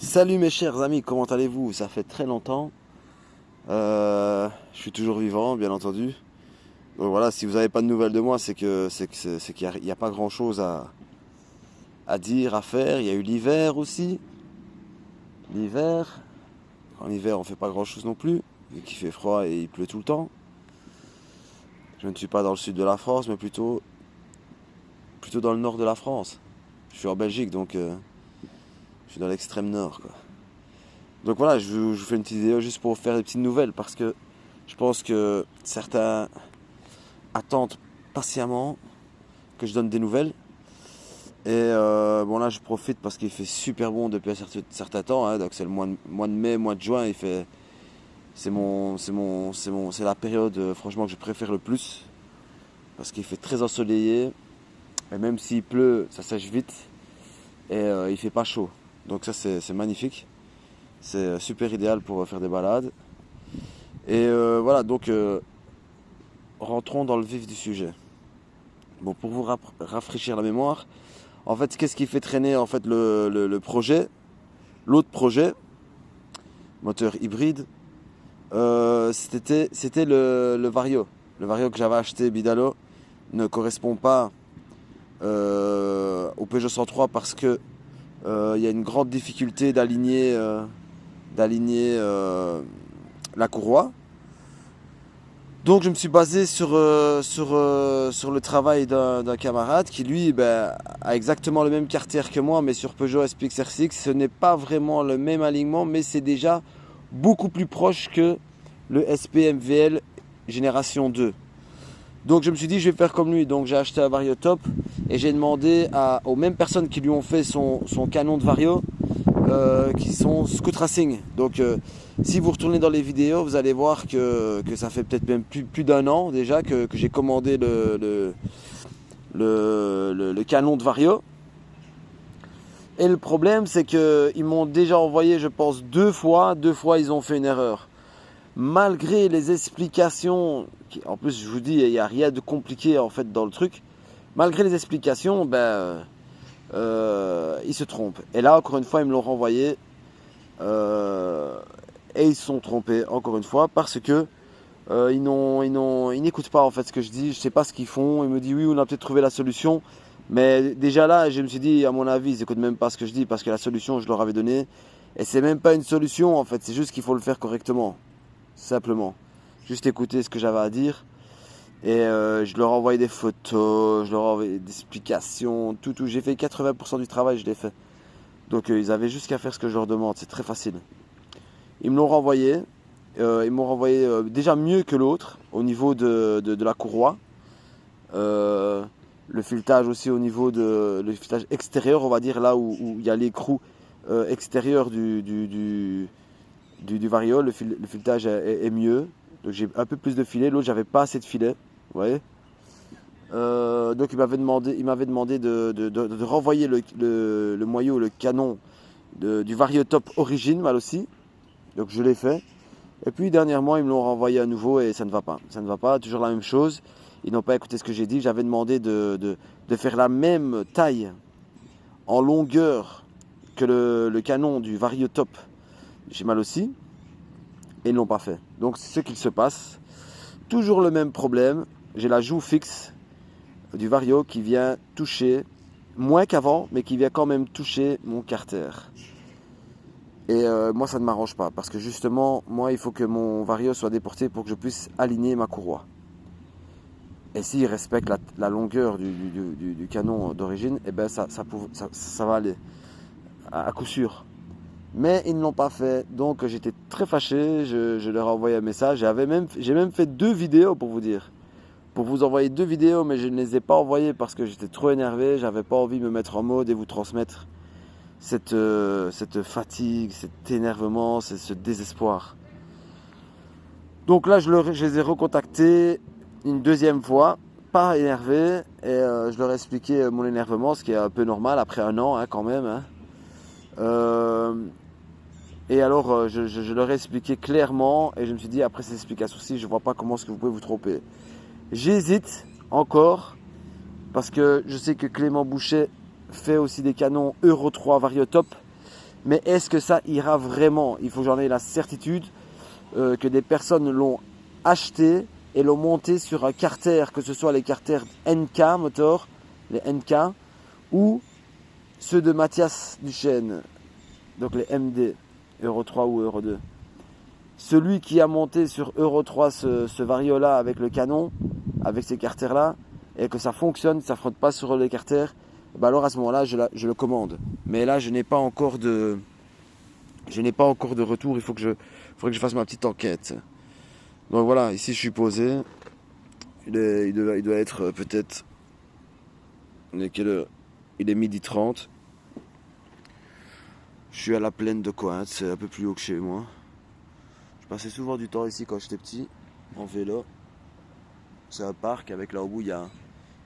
Salut mes chers amis, comment allez-vous? Ça fait très longtemps. Je suis toujours vivant, bien entendu. Donc voilà, si vous n'avez pas de nouvelles de moi, c'est qu'il n'y a pas grand-chose à dire, à faire. Il y a eu l'hiver aussi. L'hiver. En hiver, on fait pas grand-chose non plus, vu qu'il fait froid et il pleut tout le temps. Je ne suis pas dans le sud de la France, mais plutôt dans le nord de la France. Je suis en Belgique, donc je suis dans l'extrême nord, quoi. Donc voilà, je vous fais une petite vidéo juste pour vous faire des petites nouvelles parce que je pense que certains attendent patiemment que je donne des nouvelles. Et bon là je profite parce qu'il fait super bon depuis un certain temps, hein, donc c'est le mois de mai, mois de juin, c'est la période franchement que je préfère le plus parce qu'il fait très ensoleillé et même s'il pleut, ça sèche vite et il fait pas chaud. Donc ça c'est magnifique. C'est super idéal pour faire des balades. Et voilà, donc rentrons dans le vif du sujet. Bon, pour vous rafraîchir la mémoire, en fait, qu'est-ce qui fait traîner en fait le projet, l'autre projet, moteur hybride, c'était le Vario. Le Vario que j'avais acheté Bidalo ne correspond pas au Peugeot 103 parce que il y a une grande difficulté d'aligner la courroie. Donc je me suis basé sur le travail d'un camarade qui lui a exactement le même carter que moi mais sur Peugeot SPX R6. Ce n'est pas vraiment le même alignement mais c'est déjà beaucoup plus proche que le SP MVL génération 2. Donc je me suis dit je vais faire comme lui. Donc j'ai acheté un Vario Top et j'ai demandé aux mêmes personnes qui lui ont fait son canon de Vario qui sont Scoot Racing. Donc si vous retournez dans les vidéos, vous allez voir que ça fait peut-être même plus d'un an déjà que j'ai commandé le canon de Vario. Et le problème, c'est qu'ils m'ont déjà envoyé, je pense, deux fois ils ont fait une erreur. Malgré les explications, en plus je vous dis, il n'y a rien de compliqué en fait dans le truc. Malgré les explications, ils se trompent. Et là, encore une fois, ils me l'ont renvoyé. Et ils se sont trompés, encore une fois, parce que ils n'écoutent pas en fait ce que je dis. Je sais pas ce qu'ils font. Ils me disent oui, on a peut-être trouvé la solution. Mais déjà là, je me suis dit, à mon avis, ils n'écoutent même pas ce que je dis parce que la solution, je leur avais donnée. Et c'est même pas une solution en fait. C'est juste qu'il faut le faire correctement. Simplement. Juste écouter ce que j'avais à dire. Et je leur ai envoyé des photos, je leur ai envoyé des explications, tout. J'ai fait 80% du travail, je l'ai fait. Donc ils avaient juste qu'à faire ce que je leur demande, c'est très facile. Ils me l'ont renvoyé, déjà mieux que l'autre au niveau de la courroie. Le filetage aussi au niveau le filetage extérieur, on va dire, là où il y a l'écrou extérieur du Vario, le filetage est mieux. Donc j'ai un peu plus de filet, l'autre j'avais pas assez de filet, vous voyez. Donc il m'avait demandé de renvoyer le moyeu, le canon du Vario Top Origine, mal aussi. Donc je l'ai fait. Et puis dernièrement ils me l'ont renvoyé à nouveau et ça ne va pas. Ça ne va pas, toujours la même chose. Ils n'ont pas écouté ce que j'ai dit. J'avais demandé de faire la même taille en longueur que le canon du Vario Top chez mal aussi. Et ils ne l'ont pas fait. Donc c'est ce qu'il se passe. Toujours le même problème. J'ai la joue fixe du Vario qui vient toucher, moins qu'avant, mais qui vient quand même toucher mon carter. Et moi ça ne m'arrange pas, parce que justement, moi il faut que mon Vario soit déporté pour que je puisse aligner ma courroie. Et s'il respecte la longueur du canon d'origine, et ben ça va aller, à coup sûr. Mais ils ne l'ont pas fait, donc j'étais très fâché, je leur ai envoyé un message, j'ai même fait 2 vidéos pour vous dire. Pour vous envoyer 2 vidéos, mais je ne les ai pas envoyées parce que j'étais trop énervé, j'avais pas envie de me mettre en mode et vous transmettre cette fatigue, cet énervement, ce désespoir. Donc là, je les ai recontactés une deuxième fois, pas énervé, et je leur ai expliqué mon énervement, ce qui est un peu normal après un an, hein, quand même. Hein. Et alors, je leur ai expliqué clairement, et je me suis dit, après ces explications-ci, je vois pas comment est-ce que vous pouvez vous tromper. J'hésite encore, parce que je sais que Clément Boucher fait aussi des canons Euro 3 Vario Top. Mais est-ce que ça ira vraiment? Il faut que j'en ai la certitude que des personnes l'ont acheté et l'ont monté sur un carter, que ce soit les carters NK motor, les NK, ou ceux de Mathias Duchesne, donc les MD, Euro 3 ou Euro 2. Celui qui a monté sur Euro 3 ce vario-là avec le canon, avec ces carters-là, et que ça fonctionne, ça ne frotte pas sur les carters, bah alors à ce moment-là, je le commande. Mais là, je n'ai pas encore de retour, faudrait que je fasse ma petite enquête. Donc voilà, ici je suis posé. Il doit être peut-être... Il est quelle heure? Il est 12h30. Je suis à la plaine de Cointe, c'est un peu plus haut que chez moi. Je passais souvent du temps ici quand j'étais petit, en vélo. C'est un parc avec là au bout, il y a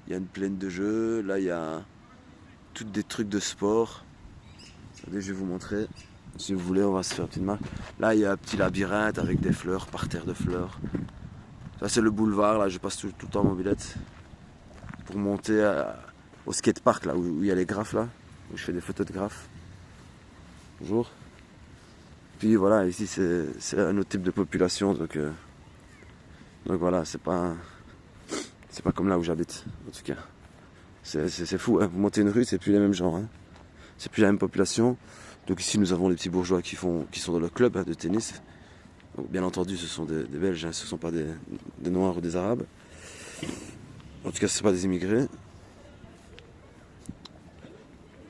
une plaine de jeux. Là, il y a tous des trucs de sport. Attendez, je vais vous montrer. Si vous voulez, on va se faire une petite marche. Là, il y a un petit labyrinthe avec des fleurs, parterre de fleurs. Ça, c'est le boulevard. Là, je passe tout le temps en mobilette pour monter au skatepark, là, où il y a les graphes, là, où je fais des photos de graphes. Bonjour. Puis voilà, ici, c'est un autre type de population. Donc voilà, c'est pas comme là où j'habite, en tout cas. C'est fou, hein. Vous montez une rue, c'est plus les mêmes gens. Hein. C'est plus la même population. Donc ici, nous avons les petits bourgeois qui sont dans le club de tennis. Donc, bien entendu, ce sont des Belges, hein, ce ne sont pas des Noirs ou des Arabes. En tout cas, ce ne sont pas des immigrés.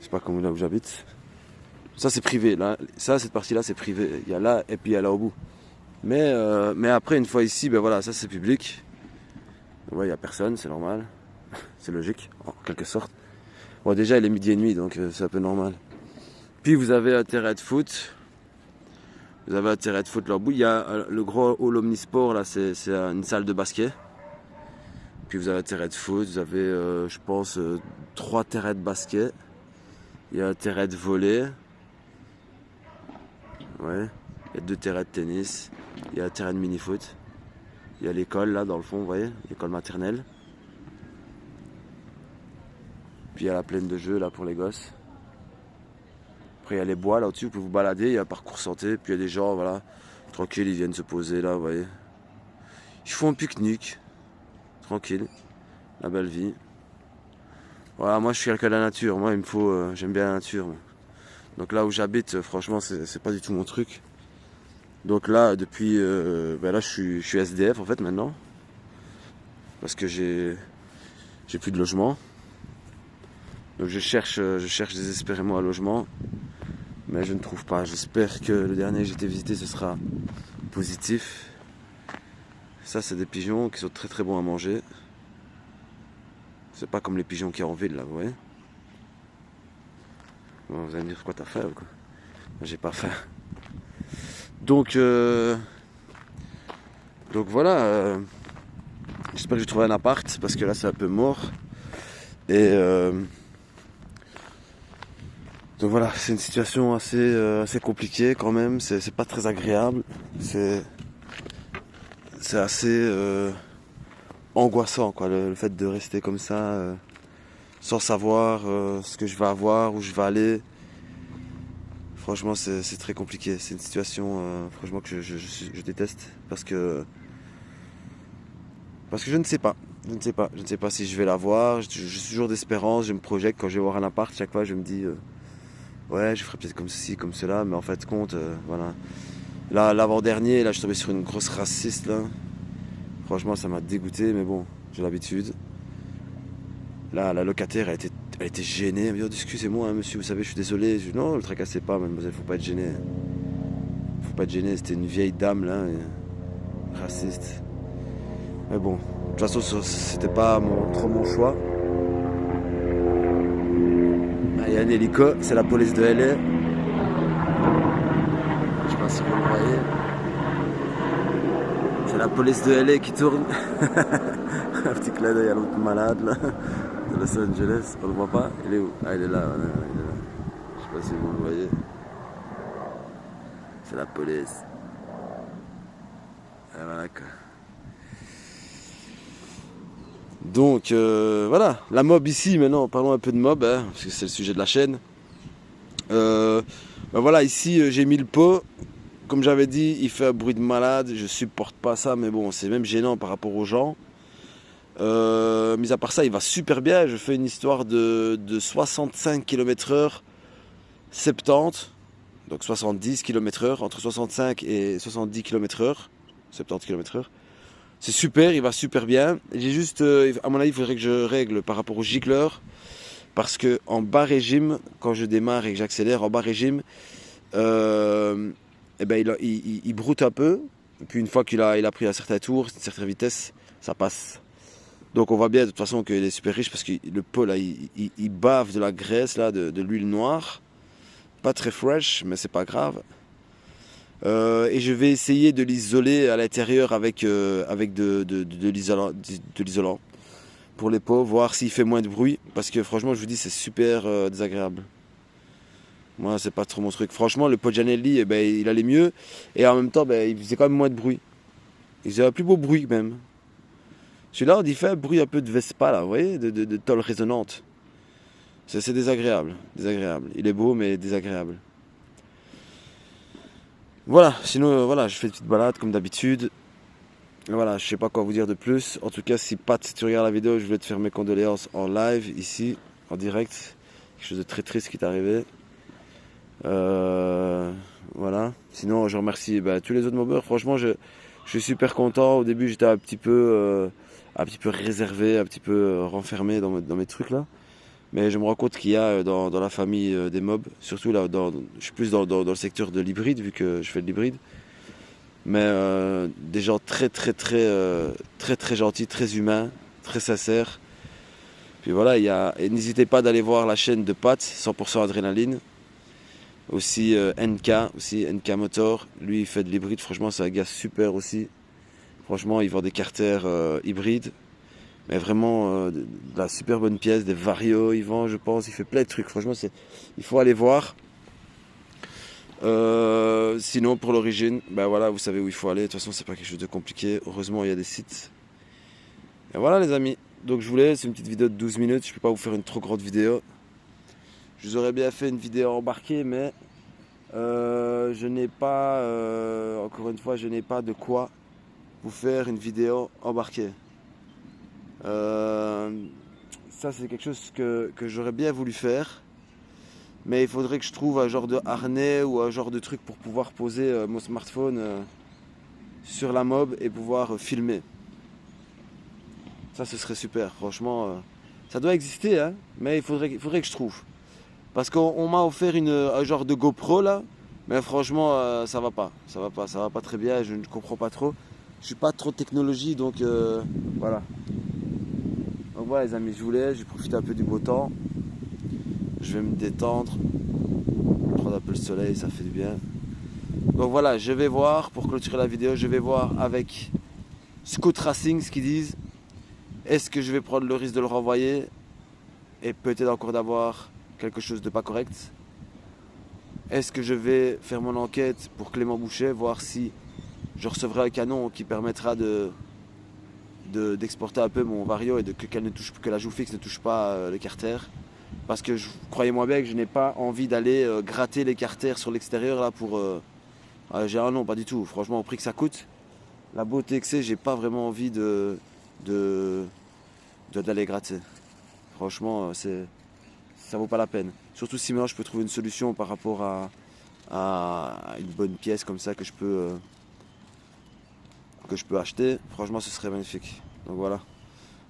C'est pas comme là où j'habite. Ça, c'est privé. Là, ça, cette partie-là, c'est privé. Il y a là et puis il y a là au bout. Mais après, une fois ici, ben voilà, ça c'est public. Ouais, il n'y a personne, c'est normal. C'est logique, en quelque sorte. Bon, déjà, il est 12h30, donc c'est un peu normal. Puis vous avez un terrain de foot. Vous avez un terrain de foot là au bout. Il y a le gros hall omnisport, là, c'est une salle de basket. Puis vous avez un terrain de foot. Vous avez, je pense, 3 terrains de basket. Il y a un terrain de volley. Ouais. Il y a 2 terrains de tennis. Il y a un terrain de mini-foot. Il y a l'école là dans le fond, vous voyez, l'école maternelle. Puis il y a la plaine de jeux là pour les gosses. Après il y a les bois là au-dessus, vous pouvez vous balader, il y a un parcours santé, puis il y a des gens, voilà, tranquilles, ils viennent se poser là, vous voyez. Ils font un pique-nique, tranquille, la belle vie. Voilà, moi je suis quelqu'un de la nature, moi il me faut, j'aime bien la nature. Moi. Donc là où j'habite, franchement, c'est pas du tout mon truc. Donc là, depuis, là je suis SDF en fait maintenant. Parce que j'ai plus de logement. Donc je cherche désespérément un logement. Mais je ne trouve pas. J'espère que le dernier que j'ai été visité, ce sera positif. Ça, c'est des pigeons qui sont très très bons à manger. C'est pas comme les pigeons qu'il y a en ville là, vous voyez. Bon, vous allez me dire quoi t'as faim ou quoi? J'ai pas faim. Donc voilà. J'espère que je trouverai un appart parce que là c'est un peu mort. Et donc voilà, c'est une situation assez compliquée quand même. C'est pas très agréable. C'est assez angoissant quoi, le fait de rester comme ça sans savoir ce que je vais avoir, où je vais aller. Franchement, c'est très compliqué. C'est une situation franchement que je déteste parce que je ne sais pas. Je ne sais pas si je vais l'avoir. Je suis toujours d'espérance. Je me projette quand je vais voir un appart. Chaque fois, je me dis ouais, je ferai peut-être comme ceci, comme cela. Mais en fait, compte, voilà. Là, l'avant-dernier, là, je suis tombé sur une grosse raciste. Là. Franchement, ça m'a dégoûté. Mais bon, j'ai l'habitude. Là, la locataire, elle était gênée. Elle me dit oh, excusez-moi, hein, monsieur, vous savez, je suis désolé. Je dis non, ne le tracassez pas, mademoiselle. Faut pas être gêné. Faut pas être gêné. C'était une vieille dame là, raciste. Mais bon, de toute façon, c'était pas trop mon choix. Il y a un hélico, c'est la police de LA. Je sais pas si vous le voyez. C'est la police de LA qui tourne. Un petit clin d'œil à l'autre malade là, de Los Angeles. On le voit pas? Il est où? Ah, il est là, il est là. Je sais pas si vous le voyez. C'est la police. Et voilà quoi. Donc voilà, la mob ici maintenant, parlons un peu de mob, hein, parce que c'est le sujet de la chaîne. Ben voilà, ici j'ai mis le pot. Comme j'avais dit, il fait un bruit de malade. Je supporte pas ça, mais bon, c'est même gênant par rapport aux gens. Mis à part ça, il va super bien. Je fais une histoire de 65 km/h, 70, donc 70 km/h, entre 65 et 70 km/h, 70 km/h. C'est super, il va super bien. J'ai juste, à mon avis, il faudrait que je règle par rapport au gicleur. Parce que en bas régime, quand je démarre et que j'accélère en bas régime, eh ben il broute un peu. Et puis une fois qu'il a pris un certain tour, une certaine vitesse, ça passe. Donc on voit bien de toute façon qu'il est super riche parce que le pot là, il bave de la graisse là, de l'huile noire. Pas très fresh, mais c'est pas grave. Et je vais essayer de l'isoler à l'intérieur avec de l'isolant pour les pots, voir s'il fait moins de bruit. Parce que franchement, je vous dis, c'est super désagréable. Moi, c'est pas trop mon truc. Franchement, le pot de Janelli, eh ben, il allait mieux. Et en même temps, ben, il faisait quand même moins de bruit. Il faisait un plus beau bruit même. Celui-là, il fait un bruit un peu de Vespa, là, vous voyez, de tôle résonante. C'est désagréable, désagréable. Il est beau, mais désagréable. Voilà, sinon, voilà, je fais une petite balade comme d'habitude. Voilà, je sais pas quoi vous dire de plus. En tout cas, si Pat, si tu regardes la vidéo, je voulais te faire mes condoléances en live, ici, en direct. Quelque chose de très triste qui t'est arrivé. Voilà. Sinon, je remercie tous les autres mobbers. Franchement, je suis super content. Au début, j'étais un petit peu réservé, un petit peu renfermé dans mes trucs là. Mais je me rends compte qu'il y a dans la famille des mobs, surtout là, je suis plus dans le secteur de l'hybride, vu que je fais de l'hybride. Mais des gens très gentils, très humains, très sincères. Puis voilà, et n'hésitez pas d'aller voir la chaîne de Pat, 100% adrénaline. Aussi NK Motor, lui il fait de l'hybride, franchement c'est un gars super aussi. Franchement il vend des carters hybrides, mais vraiment de la super bonne pièce, des Vario il vend je pense, il fait plein de trucs, franchement il faut aller voir. Sinon pour l'origine, voilà, vous savez où il faut aller, de toute façon c'est pas quelque chose de compliqué, heureusement il y a des sites. Et voilà les amis, donc je vous laisse une petite vidéo de 12 minutes, je peux pas vous faire une trop grande vidéo. Je vous aurais bien fait une vidéo embarquée, mais je n'ai pas, encore une fois, je n'ai pas de quoi vous faire une vidéo embarquée. Ça c'est quelque chose que j'aurais bien voulu faire. Mais il faudrait que je trouve un genre de harnais ou un genre de truc pour pouvoir poser mon smartphone sur la mob et pouvoir filmer. Ça ce serait super, franchement. Ça doit exister, hein, mais il faudrait que je trouve. Parce qu'on m'a offert un genre de GoPro là, mais franchement ça va pas très bien, je ne comprends pas trop. Je suis pas trop technologie donc voilà. Donc voilà les amis, je vous laisse, je vais profiter un peu du beau temps. Je vais me détendre, prendre un peu le soleil, ça fait du bien. Donc voilà, je vais voir, pour clôturer la vidéo, je vais voir avec Scoot Racing ce qu'ils disent. Est-ce que je vais prendre le risque de le renvoyer et peut-être encore d'avoir quelque chose de pas correct? Est-ce que je vais faire mon enquête pour Clément Boucher, voir si je recevrai un canon qui permettra d'exporter un peu mon Vario et que la joue fixe ne touche pas les carters? Parce que croyez-moi bien que je n'ai pas envie d'aller gratter les carters sur l'extérieur là pour... j'ai un non, pas du tout. Franchement, au prix que ça coûte, la beauté que c'est, j'ai pas vraiment envie d'aller gratter. Franchement, ça vaut pas la peine. Surtout si maintenant je peux trouver une solution par rapport à une bonne pièce comme ça que je peux acheter. Franchement, ce serait magnifique. Donc voilà.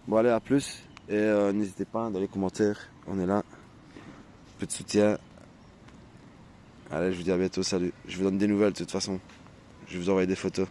Bon, allez, à plus. Et n'hésitez pas dans les commentaires. On est là. Peu de soutien. Allez, je vous dis à bientôt. Salut. Je vous donne des nouvelles de toute façon. Je vais vous envoyer des photos.